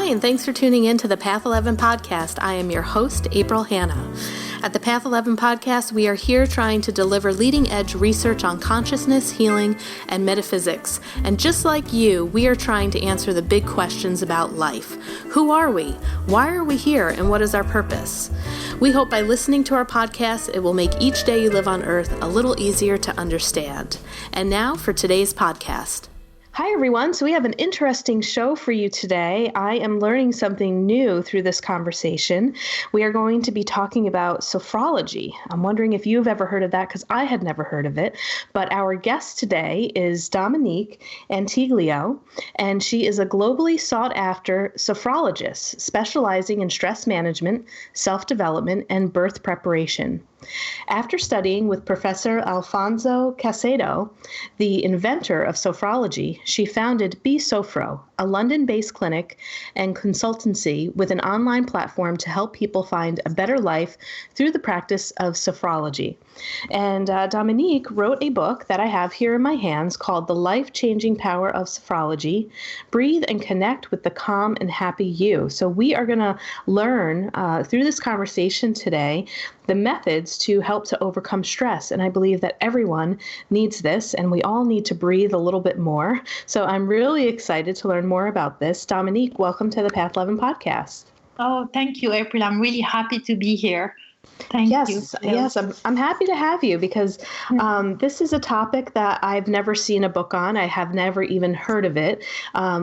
and thanks for tuning in to the Path 11 podcast. I am your host, April Hanna. At the Path 11 podcast, we are here trying to deliver leading-edge research on consciousness, healing, and metaphysics. And just like you, we are trying to answer the big questions about life. Who are we? Why are we here? And what is our purpose? We hope by listening to our podcast, it will make each day you live on Earth a little easier to understand. And now for today's podcast. Hi, everyone. So we have an interesting show for you today. I am learning something new through this conversation. We are going to be talking about sophrology. I'm wondering if you've ever heard of that, because I had never heard of it. But our guest today is Dominique Antiglio, and she is a globally sought-after sophrologist specializing in stress management, self-development, and birth preparation. After studying with Professor Alfonso Caycedo, the inventor of sophrology, she founded BeSophro, a London-based clinic and consultancy with an online platform to help people find a better life through the practice of sophrology. And Dominique wrote a book that I have here in my hands called The Life-Changing Power of Sophrology, Breathe and Connect with the Calm and Happy You. So we are going to learn through this conversation today the methods to help to overcome stress. And I believe that everyone needs this, and we all need to breathe a little bit more. So I'm really excited to learn more about this. Dominique, welcome to the Path 11 podcast. Oh, thank you, April. I'm really happy to be here. Thank you. Yes, I'm happy to have you because this is a topic that I've never seen a book on. I have never even heard of it,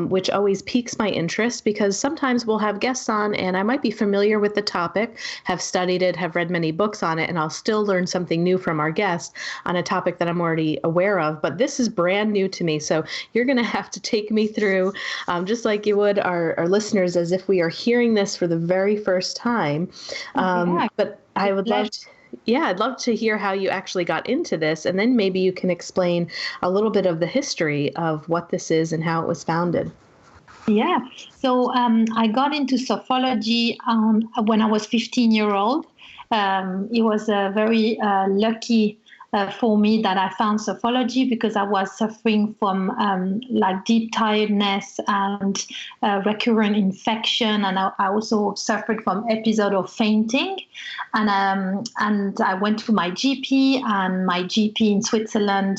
which always piques my interest because sometimes we'll have guests on and I might be familiar with the topic, have studied it, have read many books on it, and I'll still learn something new from our guest on a topic that I'm already aware of. But this is brand new to me. So you're going to have to take me through, just like you would our listeners, as if we are hearing this for the very first time. But I would love to, I'd love to hear how you actually got into this, and then maybe you can explain a little bit of the history of what this is and how it was founded. Yeah, so I got into sophrology when I was 15-year-old. It was a very lucky for me that I found sophrology because I was suffering from deep tiredness and recurrent infection, and I also suffered from episode of fainting. And I went to my GP, and my GP in Switzerland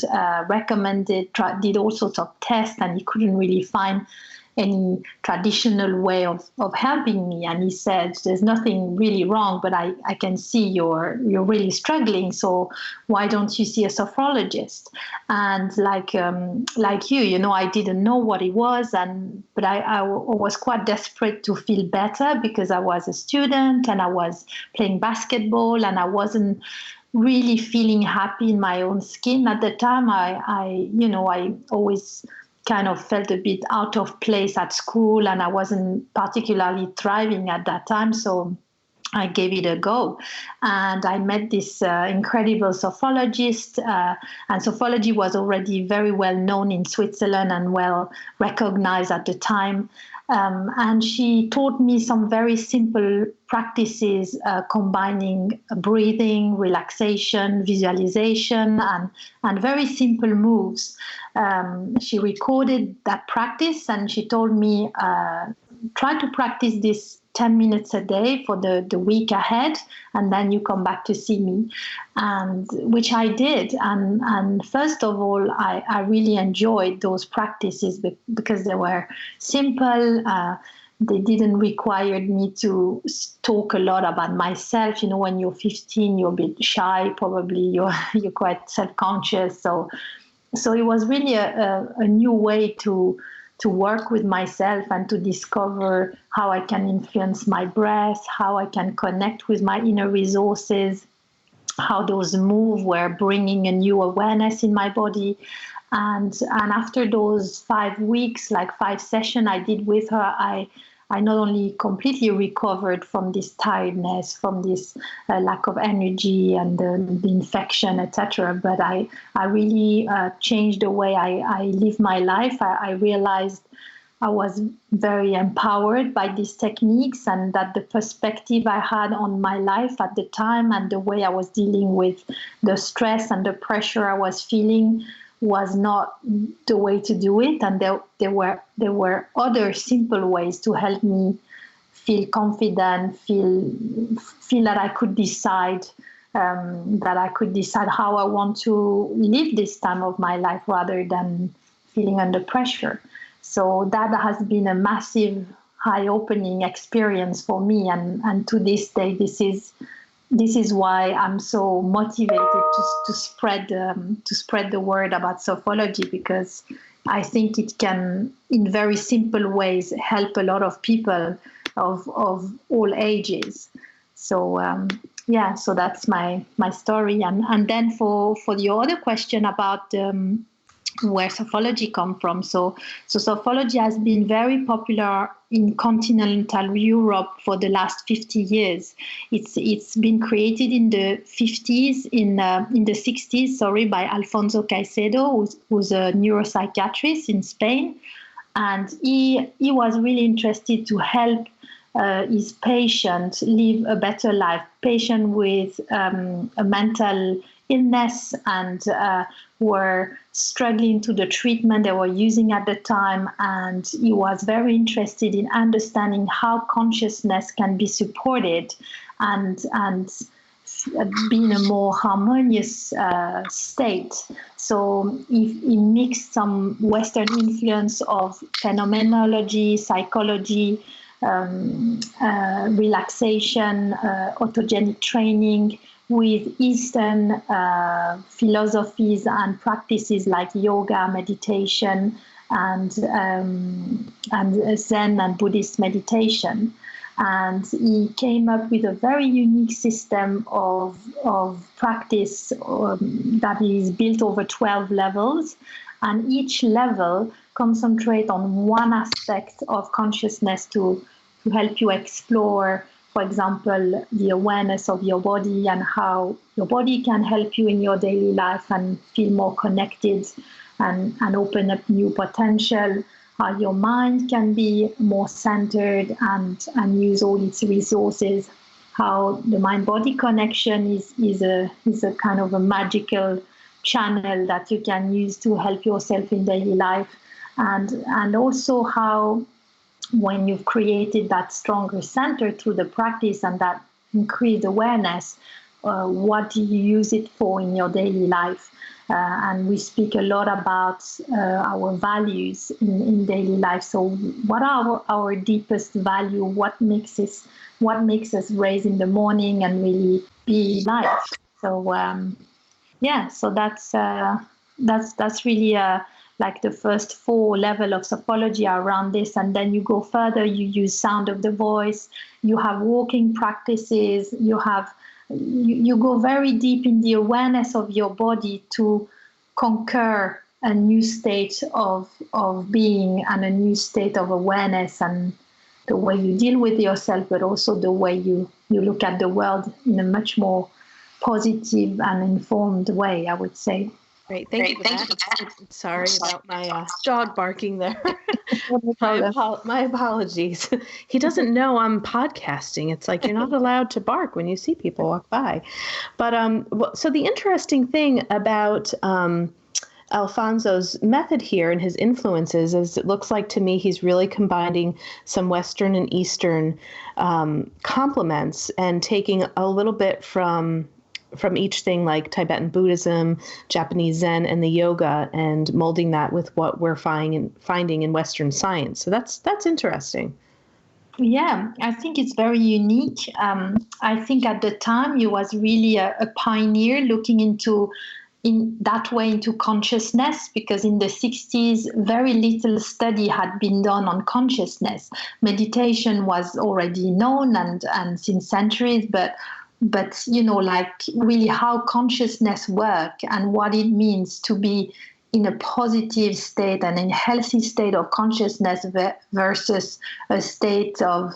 did all sorts of tests, and he couldn't really find any traditional way of helping me. And he said, there's nothing really wrong, but I can see you're really struggling. So why don't you see a sophrologist? And like you, I didn't know what it was. But I was quite desperate to feel better because I was a student and I was playing basketball and I wasn't really feeling happy in my own skin at the time. I always kind of felt a bit out of place at school, and I wasn't particularly thriving at that time. So I gave it a go, and I met this incredible sophrologist, and sophrology was already very well known in Switzerland and well recognized at the time. And she taught me some very simple practices combining breathing, relaxation, visualization, and very simple moves. She recorded that practice and she told me, try to practice this 10 minutes a day for the week ahead, and then you come back to see me, and which I did. And first of all, I really enjoyed those practices because they were simple. They didn't require me to talk a lot about myself. When you're 15, you're a bit shy. Probably you're quite self-conscious. So it was really a new way to work with myself and to discover how I can influence my breath, how I can connect with my inner resources, how those moves were bringing a new awareness in my body. And after those 5 weeks, 5 sessions I did with her, I not only completely recovered from this tiredness, from this lack of energy and the infection, etc., but I really changed the way I live my life. I realized I was very empowered by these techniques, and that the perspective I had on my life at the time and the way I was dealing with the stress and the pressure I was feeling was not the way to do it, and there were other simple ways to help me feel confident, feel that I could decide how I want to live this time of my life rather than feeling under pressure. So that has been a massive, eye-opening experience for me, and to this day, this is why I'm so motivated to spread the word about Sophrology, because I think it can, in very simple ways, help a lot of people of all ages. So so that's my story. And then for the other question about where Sophrology come from. So Sophrology has been very popular in continental Europe for the last 50 years. It's been created in the 50s, in the 60s, by Alfonso Caycedo, who's a neuropsychiatrist in Spain, and he was really interested to help his patient live a better life, patient with a mental illness and were struggling to the treatment they were using at the time. And he was very interested in understanding how consciousness can be supported and be in a more harmonious state. So he mixed some Western influence of phenomenology, psychology, relaxation, autogenic training, with Eastern philosophies and practices like yoga, meditation, and Zen and Buddhist meditation. And he came up with a very unique system of practice that is built over 12 levels, and each level concentrate on one aspect of consciousness to help you explore, for example, the awareness of your body and how your body can help you in your daily life and feel more connected and open up new potential, how your mind can be more centered and use all its resources, how the mind-body connection is a kind of a magical channel that you can use to help yourself in daily life, and also how, when you've created that stronger center through the practice and that increased awareness, what do you use it for in your daily life? And we speak a lot about our values in daily life. So what are our deepest value? What makes us raise in the morning and really be life? So so that's really like the first 4 levels of Sophrology are around this. And then you go further, you use sound of the voice, you have walking practices, you go very deep in the awareness of your body to conquer a new state of being and a new state of awareness, and the way you deal with yourself, but also the way you look at the world in a much more positive and informed way, I would say. Great, thank you for that. Sorry about my dog barking there. My apologies. He doesn't know I'm podcasting. It's like you're not allowed to bark when you see people walk by. But so the interesting thing about Alfonso's method here and his influences is, it looks like to me he's really combining some Western and Eastern complements and taking a little bit from each thing, like Tibetan Buddhism, Japanese Zen, and the yoga, and molding that with what we're finding in Western science. So that's interesting. Yeah, I think it's very unique. I think at the time he was really a pioneer looking into consciousness, because in the 60s, very little study had been done on consciousness. Meditation was already known and since centuries, but like really how consciousness work and what it means to be in a positive state and in a healthy state of consciousness versus a state of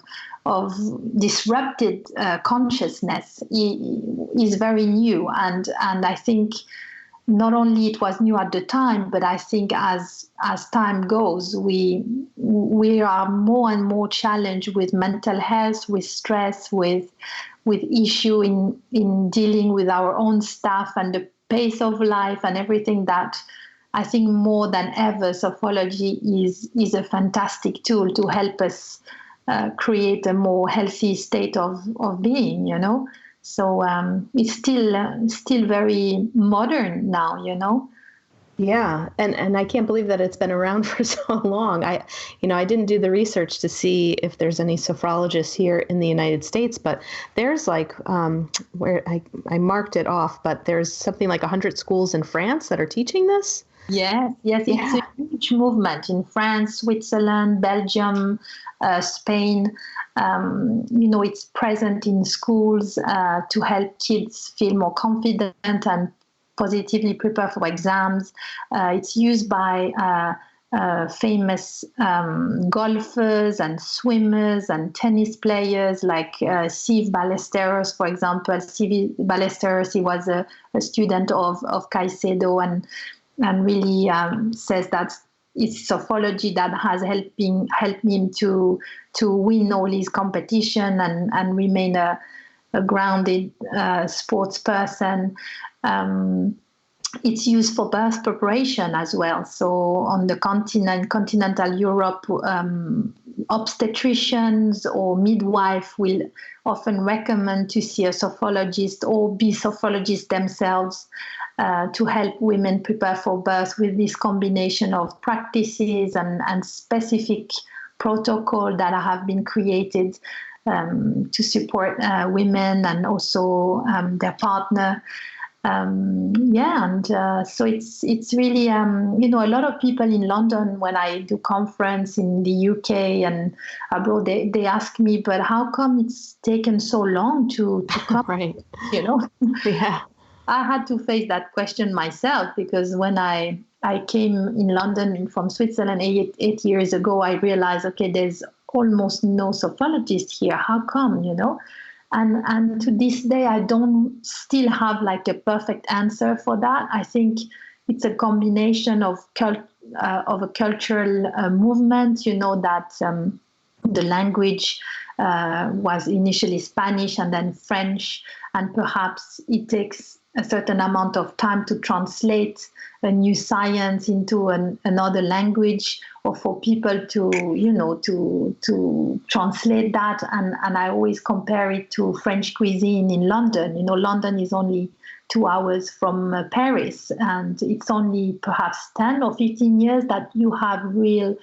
disrupted consciousness is very new. And I think not only it was new at the time, but I think as time goes, we are more and more challenged with mental health, with stress, with issue in dealing with our own stuff and the pace of life and everything that I think more than ever, Sophrology is a fantastic tool to help us create a more healthy state of being, you know. So it's still very modern now, you know. Yeah, and I can't believe that it's been around for so long. I didn't do the research to see if there's any sophrologists here in the United States, but there's like where I marked it off, but there's something like 100 schools in France that are teaching this. Yes, it's a huge movement in France, Switzerland, Belgium, Spain. It's present in schools to help kids feel more confident and positively prepare for exams. It's used by famous golfers and swimmers and tennis players like Steve Ballesteros, for example. Steve Ballesteros, he was a student of Caycedo and really says that it's Sophrology that has helped him to win all his competition and remain a grounded sports person. It's used for birth preparation as well. So on the continental Europe, obstetricians or midwife will often recommend to see a sophrologist or be sophologists themselves to help women prepare for birth with this combination of practices and specific protocol that have been created to support women and also their partner. So it's really a lot of people in London, when I do conference in the UK and abroad, they ask me, but how come it's taken so long to come? Right. You know. Yeah. I had to face that question myself, because when I came in London from Switzerland eight years ago, I realized, okay, there's almost no sophrologist here. How come, you know? And to this day, I don't still have like a perfect answer for that. I think it's a combination of a cultural movement, you know, that the language was initially Spanish and then French, and perhaps it takes a certain amount of time to translate a new science into another language, or for people to translate that. And I always compare it to French cuisine in London. You know, London is only 2 hours from Paris, and it's only perhaps 10 or 15 years that you have real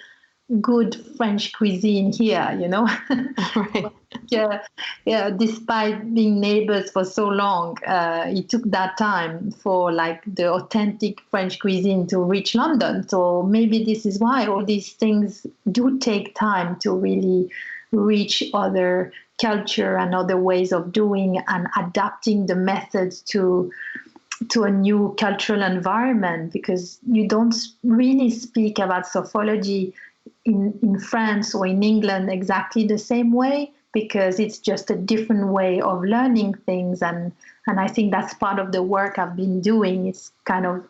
good French cuisine here, you know. Right. Yeah, despite being neighbors for so long, it took that time for like the authentic French cuisine to reach London. So maybe this is why all these things do take time to really reach other culture and other ways of doing and adapting the methods to a new cultural environment, because you don't really speak about sophrology in France or in England exactly the same way, because it's just a different way of learning things. And I think that's part of the work I've been doing. It's kind of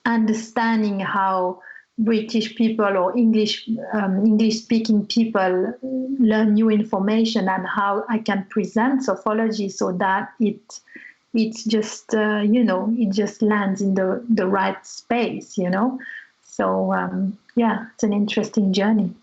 understanding how British people or English-speaking people learn new information, and how I can present Sophrology so that it's just it just lands in the right space, you know. So it's an interesting journey.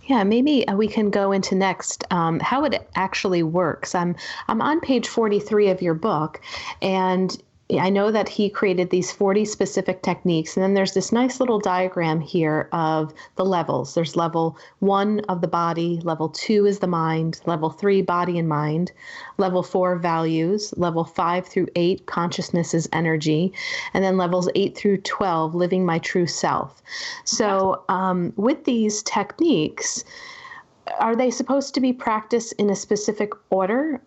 Yeah, maybe we can go into next how it actually works. I'm on page 43 of your book, and I know that he created these 40 specific techniques, and then there's this nice little diagram here of the levels. There's level 1 of the body, level 2 is the mind, level 3 body and mind, level 4 values, level 5 through 8 consciousness is energy, and then levels 8 through 12 living my true self. So with these techniques, are they supposed to be practiced in a specific order?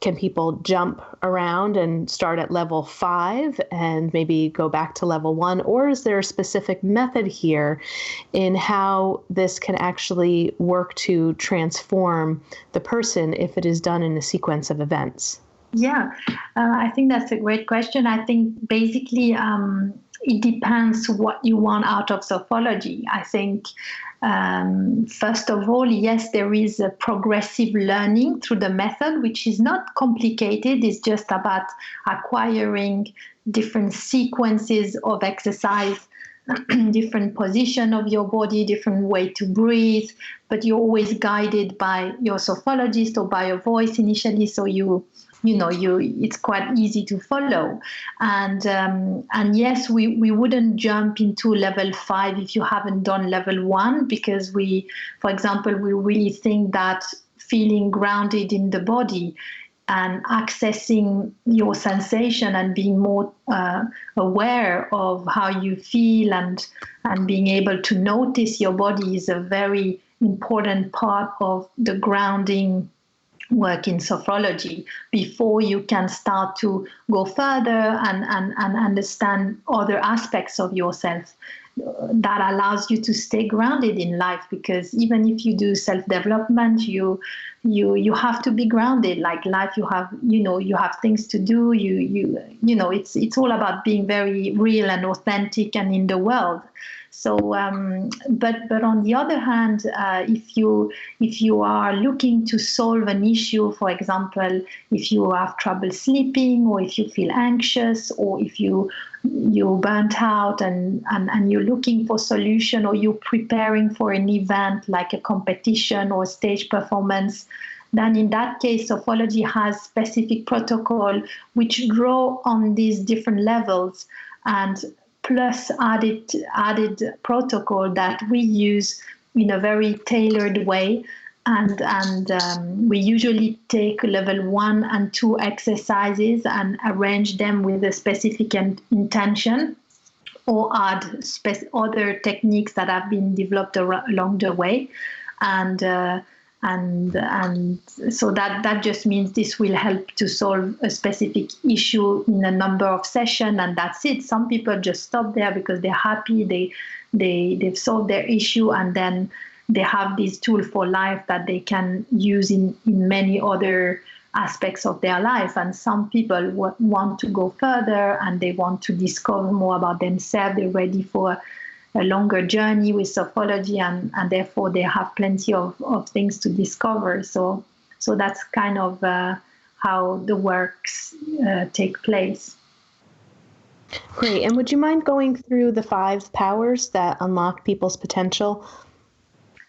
Can people jump around and start at level 5 and maybe go back to level 1? Or is there a specific method here in how this can actually work to transform the person if it is done in a sequence of events? Yeah, I think that's a great question. I think basically it depends what you want out of Sophrology. I think First of all, yes, there is a progressive learning through the method, which is not complicated. It's just about acquiring different sequences of exercise, different position of your body, different way to breathe, but you're always guided by your sophrologist or by a voice initially, so it's quite easy to follow. And yes, we wouldn't jump into level 5 if you haven't done level 1, because for example, we really think that feeling grounded in the body and accessing your sensation and being more aware of how you feel and being able to notice your body is a very important part of the grounding work in sophrology before you can start to go further and understand other aspects of yourself that allows you to stay grounded in life. Because even if you do self-development, you have to be grounded. Like life, you have things to do. It's all about being very real and authentic and in the world. So, but on the other hand, if you are looking to solve an issue, for example, if you have trouble sleeping, or if you feel anxious, or if you're burnt out and you're looking for solution, or you're preparing for an event like a competition or stage performance, then in that case, Sophrology has specific protocol which draw on these different levels, and plus added protocol that we use in a very tailored way. And we usually take level 1 and 2 exercises and arrange them with a specific intention, or add other techniques that have been developed along the way. And so that just means this will help to solve a specific issue in a number of sessions, and that's it. Some people just stop there because they're happy, they've solved their issue, and then they have this tool for life that they can use in many other aspects of their life. And some people want to go further and they want to discover more about themselves. They're ready for a longer journey with Sophrology, and therefore they have plenty of things to discover. So that's kind of how the works take place. Great. And would you mind going through the 5 powers that unlock people's potential?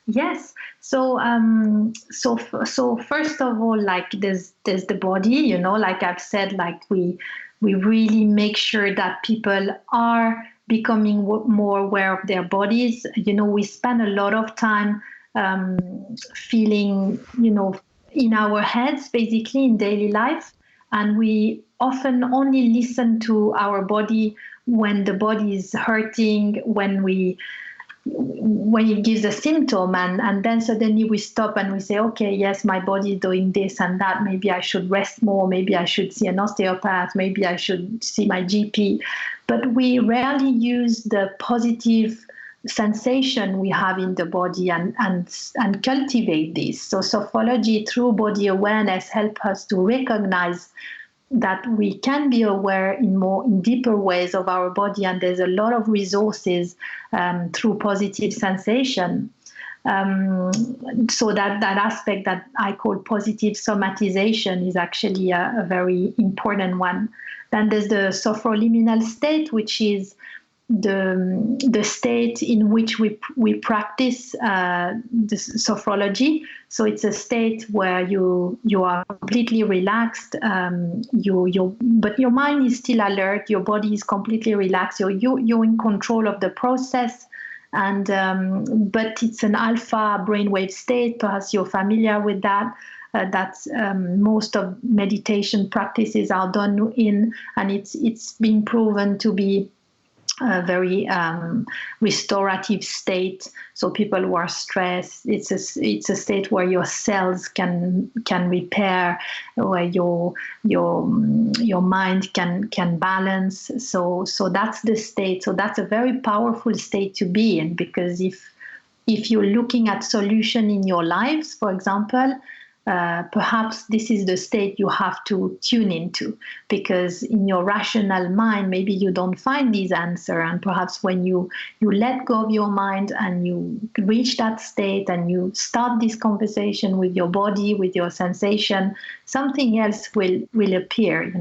Yes. So first of all, like there's the body, like I've said, like we really make sure that people are becoming more aware of their bodies. We spend a lot of time feeling, in our heads, basically in daily life. And we often only listen to our body when the body is hurting, when it gives a symptom, and then suddenly we stop and we say, okay, yes, my body is doing this and that. Maybe I should rest more. Maybe I should see an osteopath. Maybe I should see my GP. But we rarely use the positive sensation we have in the body and cultivate this. So Sophrology, through body awareness, helps us to recognize that we can be aware in deeper ways of our body, and there's a lot of resources through positive sensation. So that aspect that I call positive somatization is actually a very important one. Then there's the sophroliminal state, which is the state in which we practice the sophrology. So it's a state where you are completely relaxed, but your mind is still alert, your body is completely relaxed, you're in control of the process, and but it's an alpha brainwave state. Perhaps you're familiar with that. That's most of meditation practices are done in, and it's been proven to be a very restorative state. So people who are stressed, it's a state where your cells can repair, where your mind can balance. So that's the state. So that's a very powerful state to be in, because if you're looking at solution in your lives, for example, perhaps this is the state you have to tune into, because in your rational mind, maybe you don't find these answers. And perhaps when you let go of your mind and you reach that state and you start this conversation with your body, with your sensation, something else will appear,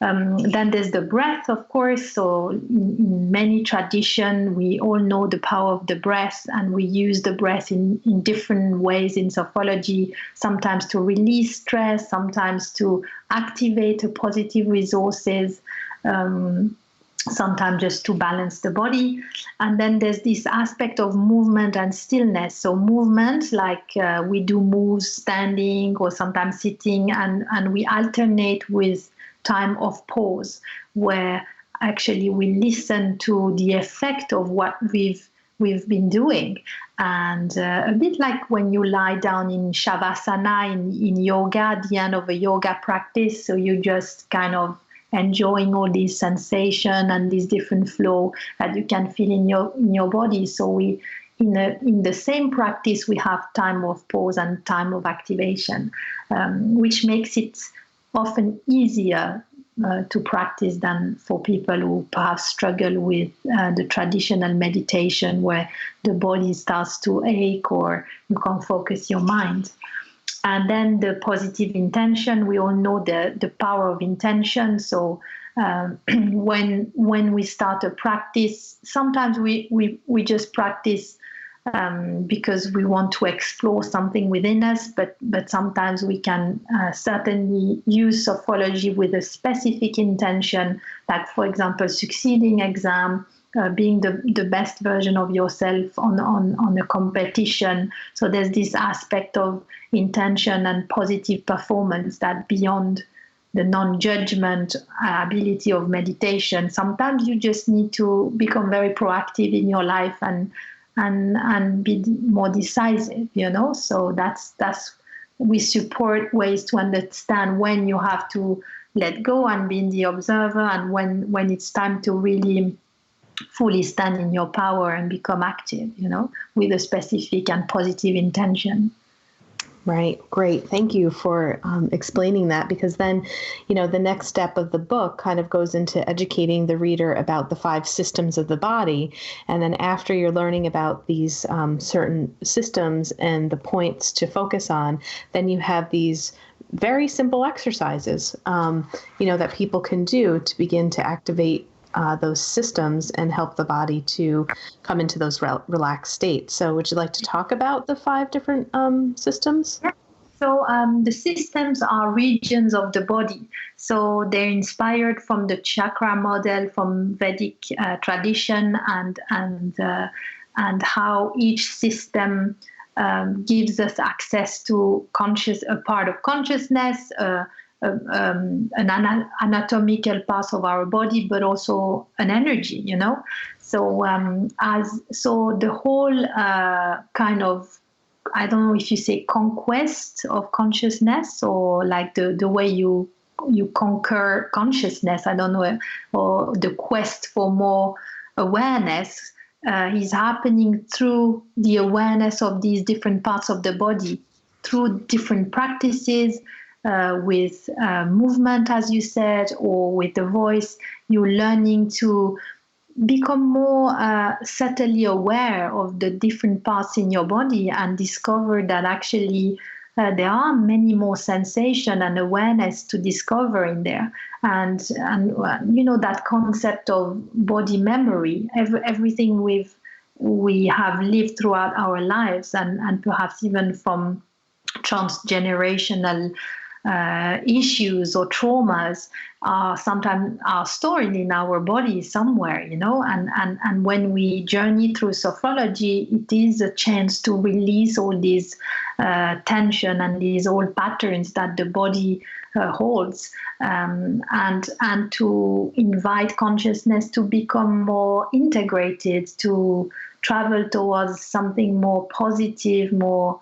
Then there's the breath, of course. So in many traditions, we all know the power of the breath, and we use the breath in different ways in Sophrology, sometimes to release stress, sometimes to activate positive resources, sometimes just to balance the body. And then there's this aspect of movement and stillness. So movement, like we do moves standing or sometimes sitting, and we alternate with time of pause, where actually we listen to the effect of what we've been doing. And a bit like when you lie down in Shavasana in yoga at the end of a yoga practice, so you just kind of enjoying all these sensation and this different flow that you can feel in your body. So we in the same practice, we have time of pause and time of activation, which makes it often easier to practice than for people who perhaps struggle with the traditional meditation where the body starts to ache or you can't focus your mind. And then the positive intention, we all know the power of intention. So when we start a practice, sometimes we just practice because we want to explore something within us, but sometimes we can certainly use Sophrology with a specific intention, like, for example, succeeding exam, being the best version of yourself on a competition. So there's this aspect of intention and positive performance that beyond the non-judgment ability of meditation, sometimes you just need to become very proactive in your life and be more decisive, So that's we support ways to understand when you have to let go and be in the observer, and when it's time to really fully stand in your power and become active, with a specific and positive intention. Right. Great. Thank you for explaining that, because then, the next step of the book kind of goes into educating the reader about the 5 systems of the body. And then after you're learning about these certain systems and the points to focus on, then you have these very simple exercises, that people can do to begin to activate those systems and help the body to come into those relaxed states. So would you like to talk about the 5 different systems? So the systems are regions of the body. So they're inspired from the chakra model from Vedic tradition, and how each system gives us access to a part of consciousness, an anatomical part of our body, but also an energy, So so the whole kind of, I don't know if you say conquest of consciousness, or like the way you conquer consciousness, I don't know, or the quest for more awareness is happening through the awareness of these different parts of the body, through different practices, with movement, as you said, or with the voice. You're learning to become more subtly aware of the different parts in your body and discover that actually there are many more sensation and awareness to discover in there. And that concept of body memory, everything we have lived throughout our lives, and perhaps even from transgenerational issues or traumas sometimes are stored in our body somewhere, and when we journey through Sophrology, it is a chance to release all these tension and these old patterns that the body holds, and to invite consciousness to become more integrated, to travel towards something more positive, more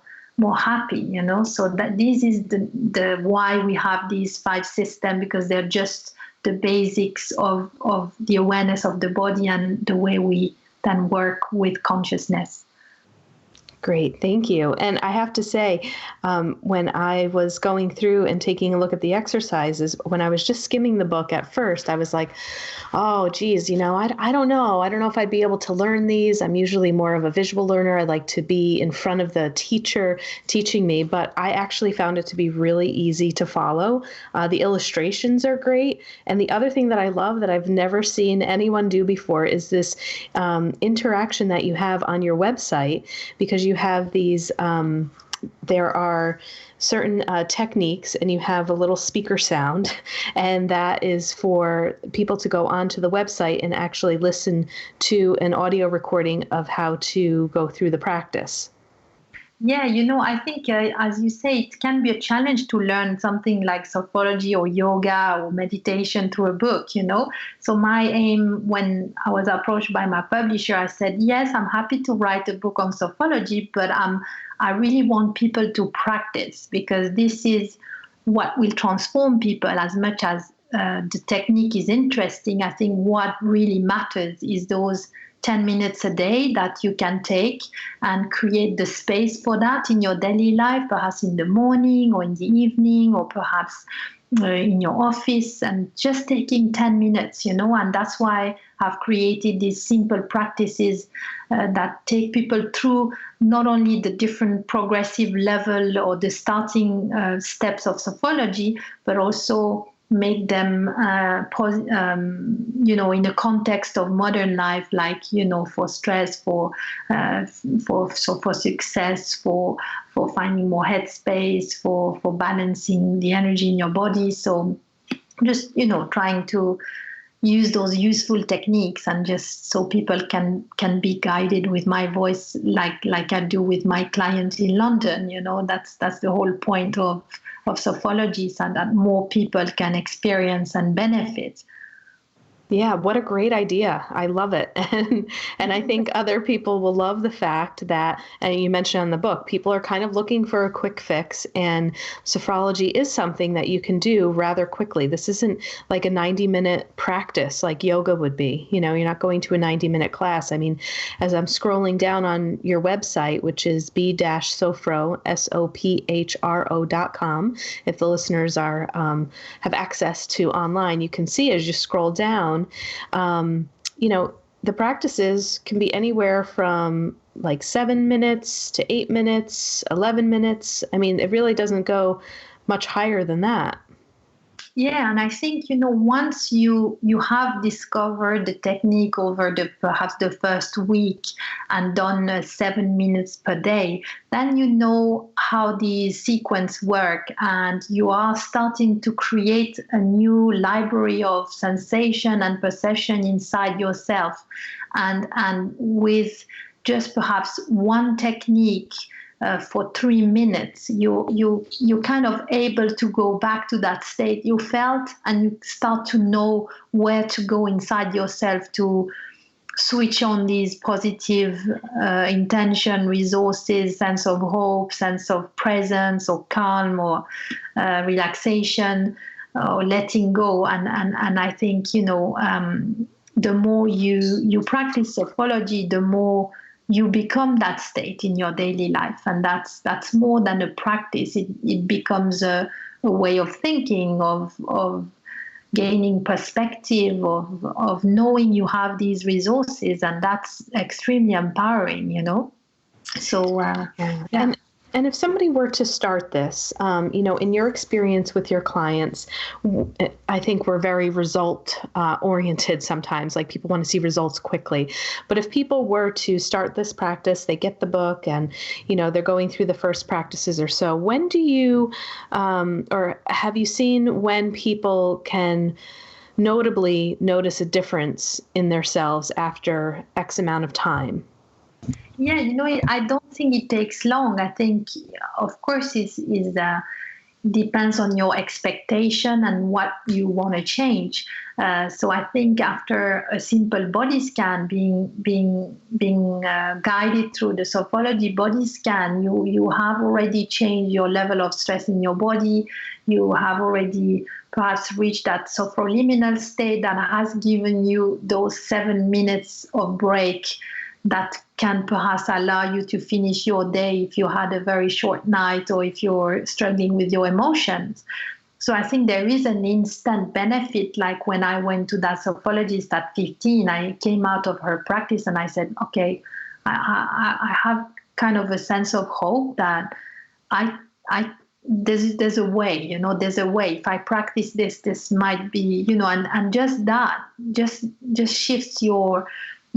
happy, So that this is the why we have these 5 systems, because they're just the basics of the awareness of the body and the way we then work with consciousness. Great. Thank you. And I have to say, when I was going through and taking a look at the exercises, when I was just skimming the book at first, I was like, oh, geez, I don't know. I don't know if I'd be able to learn these. I'm usually more of a visual learner. I like to be in front of the teacher teaching me, but I actually found it to be really easy to follow. The illustrations are great. And the other thing that I love that I've never seen anyone do before is this interaction that you have on your website, because you have these, there are certain techniques, and you have a little speaker sound, and that is for people to go onto the website and actually listen to an audio recording of how to go through the practice. Yeah, I think, as you say, it can be a challenge to learn something like sophrology or yoga or meditation through a book, So my aim, when I was approached by my publisher, I said, yes, I'm happy to write a book on sophrology, but I really want people to practice, because this is what will transform people as much as the technique is interesting. I think what really matters is those 10 minutes a day that you can take and create the space for that in your daily life, perhaps in the morning or in the evening, or perhaps in your office, and just taking 10 minutes, and that's why I've created these simple practices that take people through not only the different progressive level or the starting steps of sophrology, but also make them, in a context of modern life, like, for stress, for success, for finding more headspace, for balancing the energy in your body. So just, trying to use those useful techniques, and just so people can be guided with my voice, like I do with my clients in London. That's the whole point of Sophrology, and that more people can experience and benefit. Yeah, what a great idea. I love it. And I think other people will love the fact that, and you mentioned on the book, people are kind of looking for a quick fix, and sophrology is something that you can do rather quickly. This isn't like a 90-minute practice like yoga would be. You're not going to a 90-minute class. I mean, as I'm scrolling down on your website, which is B-Sophro, SOPHRO.com, if the listeners are have access to online, you can see as you scroll down, the practices can be anywhere from like 7 minutes to 8 minutes, 11 minutes. I mean, it really doesn't go much higher than that. Yeah, and I think, once you have discovered the technique over perhaps the first week and done 7 minutes per day, then you know how the sequence work, and you are starting to create a new library of sensation and perception inside yourself. And with just perhaps one technique, for 3 minutes, you're kind of able to go back to that state you felt, and you start to know where to go inside yourself to switch on these positive intention, resources, sense of hope, sense of presence, or calm, or relaxation, or letting go. And I think, the more you practice sophrology, the more you become that state in your daily life. And that's more than a practice. It becomes a way of thinking, of gaining perspective, of knowing you have these resources. And that's extremely empowering, So, yeah. And if somebody were to start this, in your experience with your clients, I think we're very result oriented sometimes, like people want to see results quickly. But if people were to start this practice, they get the book and, they're going through the first practices or so, when do you, or have you seen when people can notably notice a difference in themselves after X amount of time? Yeah, I don't think it takes long. I think, of course, it depends on your expectation and what you want to change. So I think after a simple body scan, being guided through the Sophrology body scan, you have already changed your level of stress in your body. You have already perhaps reached that sophroliminal state that has given you those 7 minutes of break that can perhaps allow you to finish your day if you had a very short night or if you're struggling with your emotions. So I think there is an instant benefit. Like when I went to that sophrologist at 15, I came out of her practice and I said, okay, I have kind of a sense of hope that there's a way, there's a way. If I practice this might be, and just that just shifts your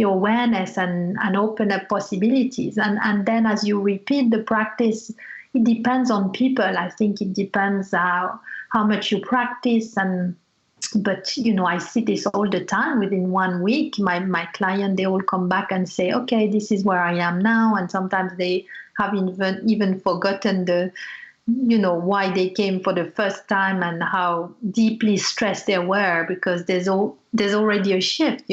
awareness and open up possibilities. And then as you repeat the practice, it depends on people. I think it depends how much you practice. But I see this all the time. Within 1 week, my client, they all come back and say, okay, this is where I am now. And sometimes they have even forgotten why they came for the first time and how deeply stressed they were, because there's already a shift,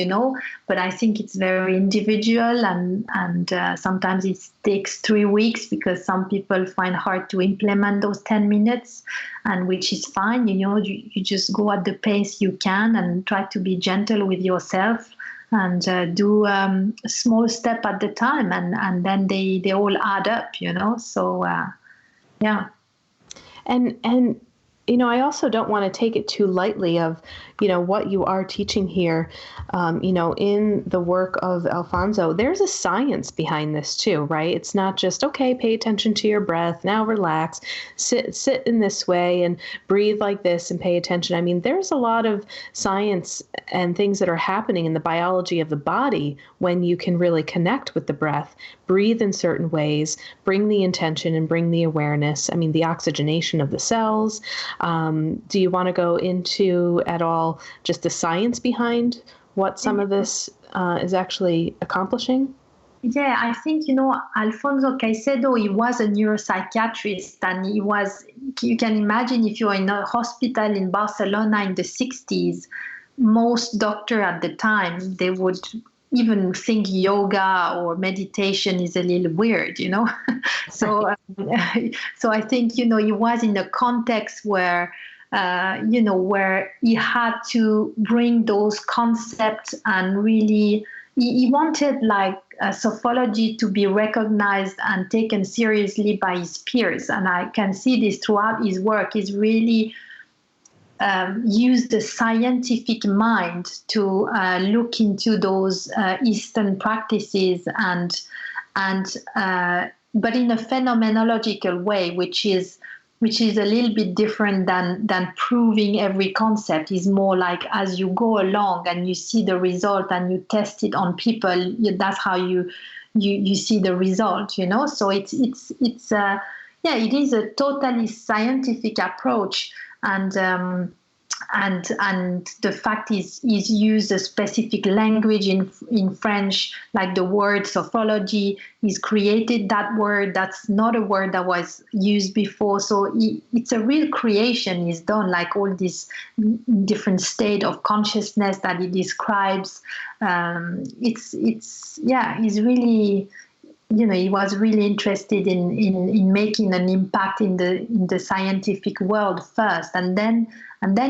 But I think it's very individual, and sometimes it takes 3 weeks because some people find hard to implement those 10 minutes, and which is fine. You just go at the pace you can and try to be gentle with yourself and do a small step at the time, and then they all add up, So, yeah. And I also don't want to take it too lightly of, what you are teaching here, in the work of Alfonso. There's a science behind this too, right? It's not just, okay, pay attention to your breath, now relax, sit in this way and breathe like this and pay attention. I mean, there's a lot of science and things that are happening in the biology of the body when you can really connect with the breath, breathe in certain ways, bring the intention and bring the awareness. I mean, the oxygenation of the cells. Do you want to go into at all just the science behind what some of this is actually accomplishing? Yeah, I think, Alfonso Caycedo, he was a neuropsychiatrist, and you can imagine if you're in a hospital in Barcelona in the 60s, most doctors at the time, they would even think yoga or meditation is a little weird, So, so I think, he was in a context where, where he had to bring those concepts and really, he wanted sophrology to be recognized and taken seriously by his peers. And I can see this throughout his work. He's really use the scientific mind to look into those Eastern practices but in a phenomenological way, which is a little bit different than proving every concept. Is more like as you go along and you see the result and you test it on people. That's how you see the result. So it is a totally scientific approach. And the fact is used a specific language in French, like the word sophrology. He's created that word. That's not a word that was used before. So it's a real creation he's done, like all this different state of consciousness that he describes. He's really, he was really interested in making an impact in the scientific world first, and then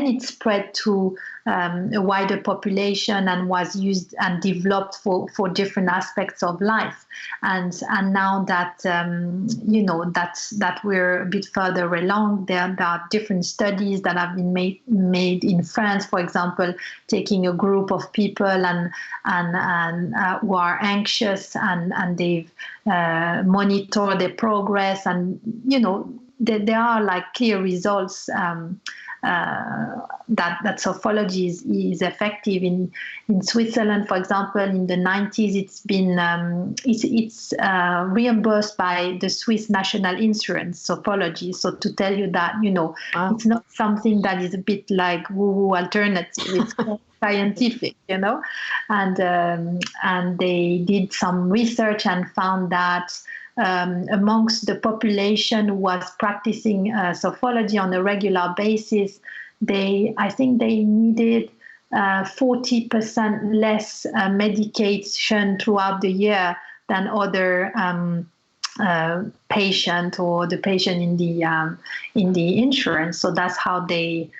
it spread to a wider population and was used and developed for different aspects of life. And now that that we're a bit further along, there are different studies that have been made in France, for example, taking a group of people and who are anxious, and they've monitored their progress, and there are clear results that sophrology is effective in Switzerland, for example. In the 90s, it's been it's reimbursed by the Swiss National Insurance, Sophrology. So to tell you that It's not something that is a bit like woo-woo alternative. It's scientific, and they did some research and found that amongst the population who was practicing sophrology on a regular basis, I think they needed 40% less medication throughout the year than other patient or the patient in the insurance. So that's how they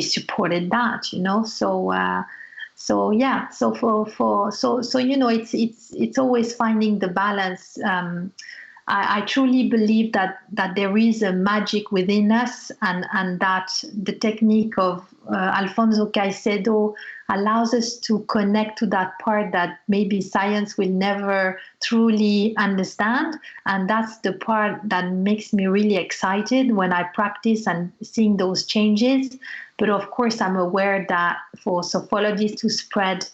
supported that, So So yeah, so it's always finding the balance. I truly believe that there is a magic within us, and that the technique of Alfonso Caycedo allows us to connect to that part that maybe science will never truly understand. And that's the part that makes me really excited when I practice and seeing those changes. But of course, I'm aware that for Sophrology to spread,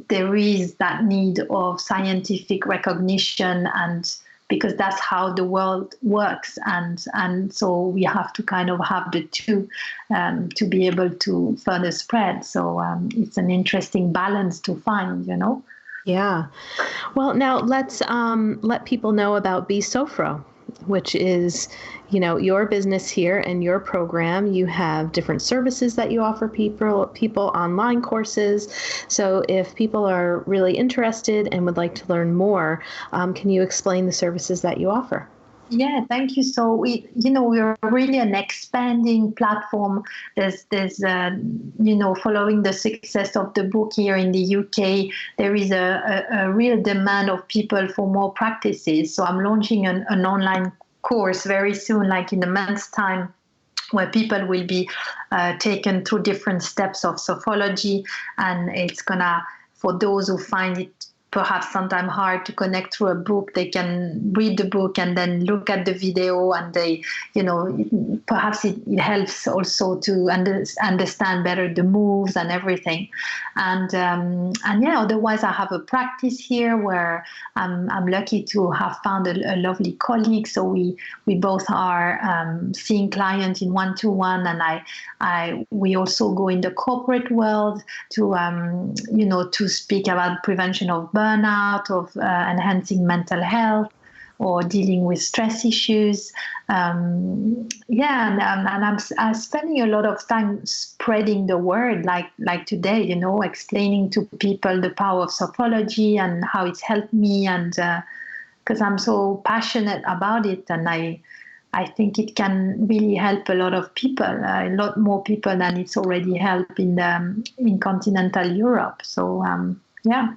there is that need of scientific recognition, and because that's how the world works, and so we have to kind of have the two to be able to further spread. So it's an interesting balance to find, Yeah. Well, now let's let people know about BeSophro, which is, your business here and your program. You have different services that you offer people, online courses. So if people are really interested and would like to learn more, can you explain the services that you offer? Yeah, thank you. So we're really an expanding platform. There's following the success of the book here in the UK, there is a real demand of people for more practices. So I'm launching an online course very soon, like in a month's time, where people will be taken through different steps of Sophrology, and it's gonna, for those who find it perhaps sometimes hard to connect through a book, they can read the book and then look at the video, and they, perhaps it helps also to understand better the moves and everything. And yeah, otherwise I have a practice here where I'm lucky to have found a lovely colleague. So we both are seeing clients in 1-to-1, and we also go in the corporate world to to speak about prevention of burnout, of enhancing mental health, or dealing with stress issues. And I'm spending a lot of time spreading the word, like today, explaining to people the power of Sophrology and how it's helped me, and because I'm so passionate about it, and I think it can really help a lot of people, a lot more people than it's already helped in continental Europe. So yeah.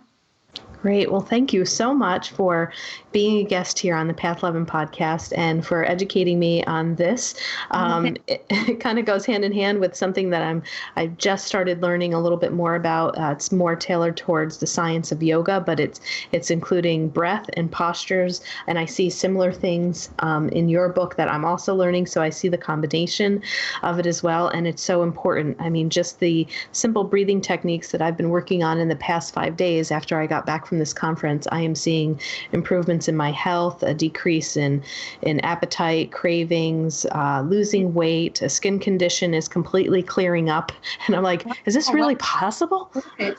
Great. Well, thank you so much for being a guest here on the Path 11 podcast and for educating me on this. It kind of goes hand in hand with something that I've just started learning a little bit more about. It's more tailored towards the science of yoga, but it's including breath and postures. And I see similar things in your book that I'm also learning. So I see the combination of it as well. And it's so important. I mean, just the simple breathing techniques that I've been working on in the past 5 days after I got back from this conference, I am seeing improvements in my health, a decrease in appetite, cravings, losing weight, a skin condition is completely clearing up. And I'm like, is this really possible?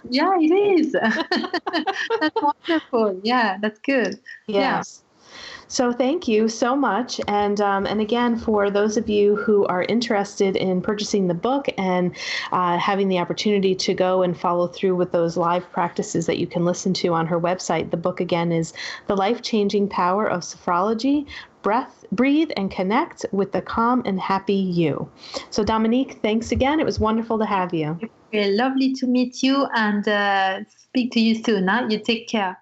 Yeah, it is. That's wonderful. Yeah, that's good. Yes. So thank you so much. And again, for those of you who are interested in purchasing the book and having the opportunity to go and follow through with those live practices that you can listen to on her website, the book again is The Life-Changing Power of Sophrology, Breathe and Connect with the Calm and Happy You. So Dominique, thanks again. It was wonderful to have you. Very lovely to meet you, and speak to you soon. Huh? You take care.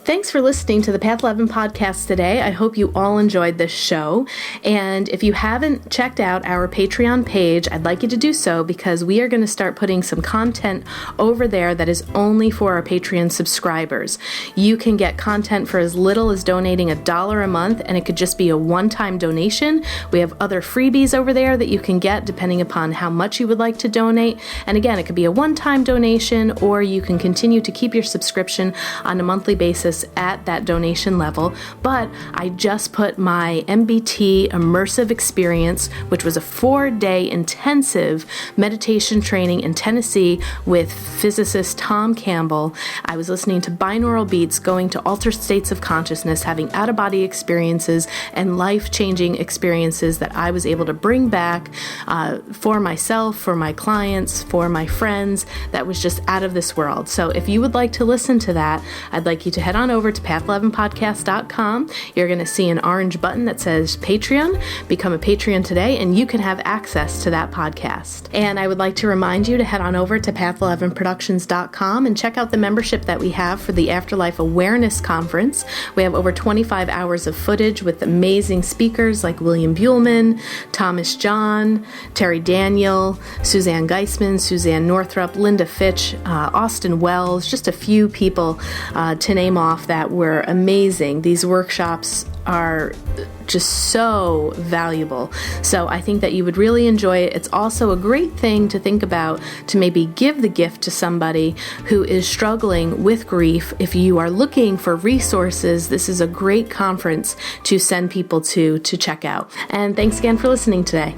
Thanks for listening to the Path 11 podcast today. I hope you all enjoyed this show. And if you haven't checked out our Patreon page, I'd like you to do so, because we are going to start putting some content over there that is only for our Patreon subscribers. You can get content for as little as donating $1 a month, and it could just be a one-time donation. We have other freebies over there that you can get depending upon how much you would like to donate. And again, it could be a one-time donation, or you can continue to keep your subscription on a monthly basis at that donation level. But I just put my MBT immersive experience, which was a 4-day intensive meditation training in Tennessee with physicist Tom Campbell. I was listening to binaural beats, going to altered states of consciousness, having out-of-body experiences and life-changing experiences that I was able to bring back for myself, for my clients, for my friends. That was just out of this world. So if you would like to listen to that, I'd like you to head on on over to path11podcast.com. You're going to see an orange button that says Patreon. Become a Patreon today, and you can have access to that podcast. And I would like to remind you to head on over to path11productions.com and check out the membership that we have for the Afterlife Awareness Conference. We have over 25 hours of footage with amazing speakers like William Buhlman, Thomas John, Terry Daniel, Suzanne Geisman, Suzanne Northrup, Linda Fitch, Austin Wells, just a few people to name off that were amazing. These workshops are just so valuable. So I think that you would really enjoy it. It's also a great thing to think about to maybe give the gift to somebody who is struggling with grief. If you are looking for resources, this is a great conference to send people to check out. And thanks again for listening today.